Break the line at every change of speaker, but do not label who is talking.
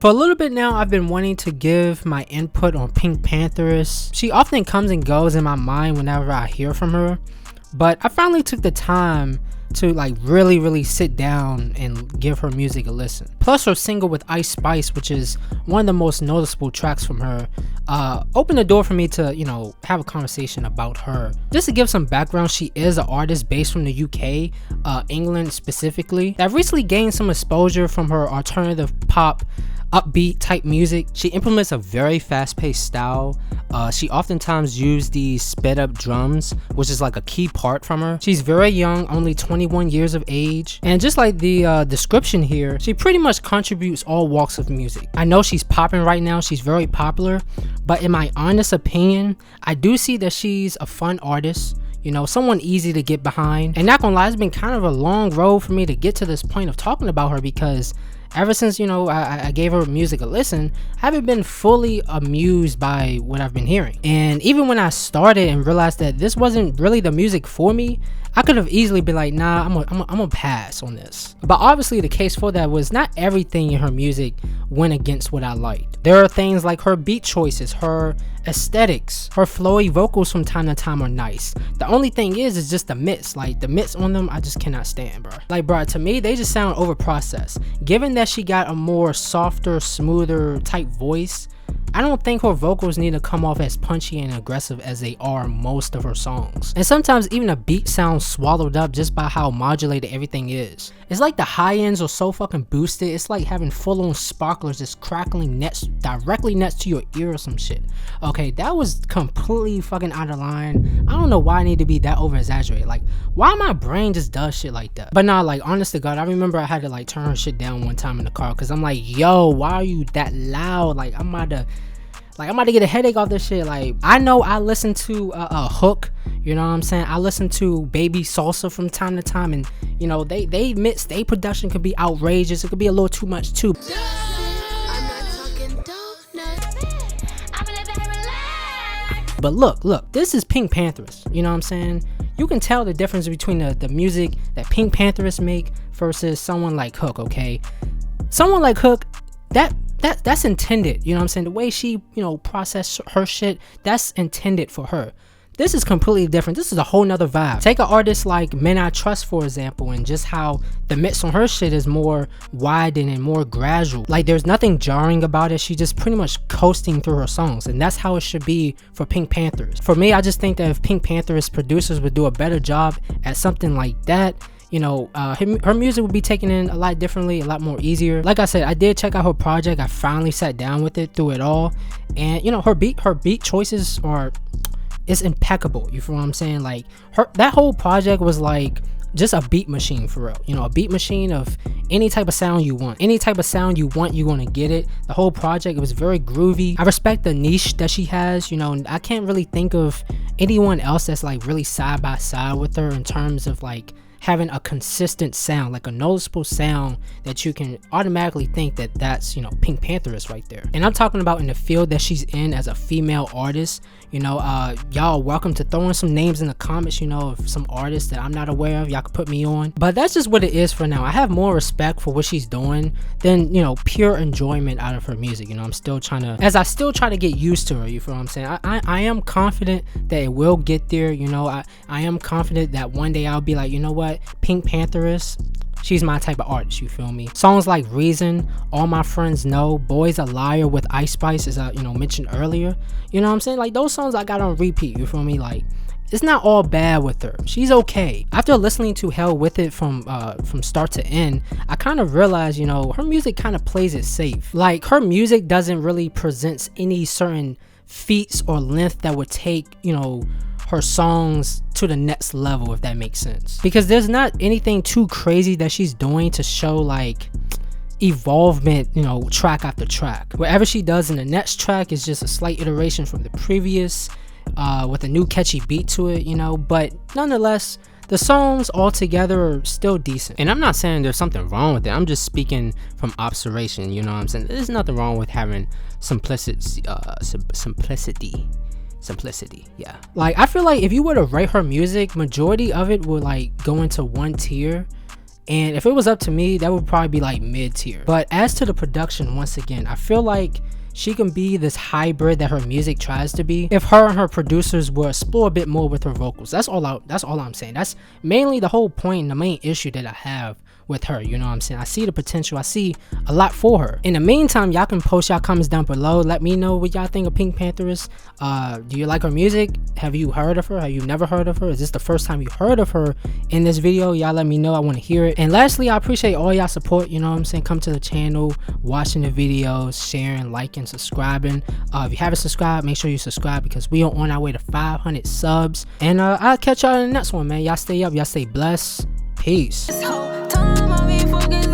For a little bit now, I've been wanting to give my input on PinkPantheress. She often comes and goes in my mind whenever I hear from her, but I finally took the time to like really sit down and give her music a listen. Plus her single with Ice Spice, which is one of the most noticeable tracks from her, opened the door for me to, you know, have a conversation about her. Just to give some background, she is an artist based from the UK, England specifically, that recently gained some exposure from her alternative pop upbeat type music. She implements a very fast-paced style. She oftentimes uses these sped up drums, which is like a key part from her. She's very young, only 21 years of age, and just like the description here, she pretty much contributes all walks of music. I know she's popping right now, she's very popular, but in my honest opinion, I do see that she's a fun artist, you know, someone easy to get behind. And not gonna lie, it's been kind of a long road for me to get to this point of talking about her, because ever since, you know, I gave her music a listen, I haven't been fully amused by what I've been hearing. And even when I started and realized that this wasn't really the music for me, I could have easily been like, nah, I'm gonna pass on this. But obviously the case for that was not everything in her music went against what I liked. There are things like her beat choices, her aesthetics, her flowy vocals from time to time are nice. The only thing is just the mix. Like the mix on them, I just cannot stand, bro. Like, bro, to me, they just sound overprocessed. Given that she got a more softer, smoother type voice, I don't think her vocals need to come off as punchy and aggressive as they are in most of her songs. And sometimes even a beat sounds swallowed up just by how modulated everything is. It's like the high ends are so fucking boosted, it's like having full-on sparklers just crackling directly next to your ear or some shit. Okay, that was completely fucking out of line. I don't know why I need to be that over exaggerated. Like, why my brain just does shit like that? But nah, like, honest to God, I remember I had to like turn her shit down one time in the car, because I'm like, yo, why are you that loud? Like, I'm about to get a headache off this shit. Like, I know I listen to a Hook, you know what I'm saying? I listen to Baby Salsa from time to time, and you know, they mix, they production could be outrageous. It could be a little too much too. But look, this is PinkPantheress, you know what I'm saying? You can tell the difference between the music that PinkPantheress make versus someone like Hook, okay? Someone like Hook, that's intended, you know what I'm saying? The way she, you know, process her shit, that's intended for her. This is completely different. This is a whole nother vibe. Take an artist like Men I Trust, for example, and just how the mix on her shit is more widened and more gradual. Like, there's nothing jarring about it. She just pretty much coasting through her songs, and that's how it should be for PinkPantheress. For me, I just think that if PinkPantheress producers would do a better job at something like that, you know, her music would be taken in a lot differently, a lot more easier. Like I said, I did check out her project. I finally sat down with it through it all, and you know, her beat choices are, it's impeccable. You feel what I'm saying? Like, that whole project was like just a beat machine for real. You know, a beat machine of any type of sound you want. Any type of sound you want, you're gonna get it. The whole project, it was very groovy. I respect the niche that she has, you know, and I can't really think of anyone else that's like really side by side with her in terms of like having a consistent sound, like a noticeable sound that you can automatically think that that's, you know, PinkPantheress right there. And I'm talking about in the field that she's in as a female artist. You know, y'all welcome to throwing some names in the comments, you know, of some artists that I'm not aware of. Y'all can put me on. But that's just what it is for now. I have more respect for what she's doing than, you know, pure enjoyment out of her music. You know, I still try to get used to her, you feel what I'm saying? I am confident that it will get there, you know. I am confident that one day I'll be like, you know what, PinkPantheress, she's my type of artist, you feel me? Songs like Reason, All My Friends Know, Boy's a Liar with Ice Spice, as I, you know, mentioned earlier. You know what I'm saying? Like, those songs I got on repeat, you feel me? Like, it's not all bad with her. She's okay. After listening to Hell With It from start to end, I kind of realized, you know, her music kind of plays it safe. Like, her music doesn't really present any certain feats or length that would take, you know, her songs to the next level, if that makes sense. Because there's not anything too crazy that she's doing to show like evolvement, you know, track after track. Whatever she does in the next track is just a slight iteration from the previous, with a new catchy beat to it, you know. But nonetheless, the songs altogether are still decent. And I'm not saying there's something wrong with it. I'm just speaking from observation, you know what I'm saying? There's nothing wrong with having simplicity, yeah. Like, I feel like if you were to rate her music, majority of it would like go into one tier, And if it was up to me, that would probably be like mid tier. But as to the production, once again, I feel like she can be this hybrid that her music tries to be if her and her producers will explore a bit more with her vocals. That's all I'm saying. That's mainly the whole point and the main issue that I have with her. You know what I'm saying? I see the potential. I see a lot for her. In the meantime, y'all can post y'all comments down below. Let me know what y'all think of PinkPantheress. Do you like her music? Have you heard of her? Have you never heard of her? Is this the first time you heard of her in this video? Y'all let me know. I want to hear it. And lastly, I appreciate all y'all support. You know what I'm saying? Come to the channel, watching the videos, sharing, liking, subscribing. If you haven't subscribed, make sure you subscribe because we are on our way to 500 subs. And I'll catch y'all in the next one, man. Y'all stay up. Y'all stay blessed. Peace.
Time I be focused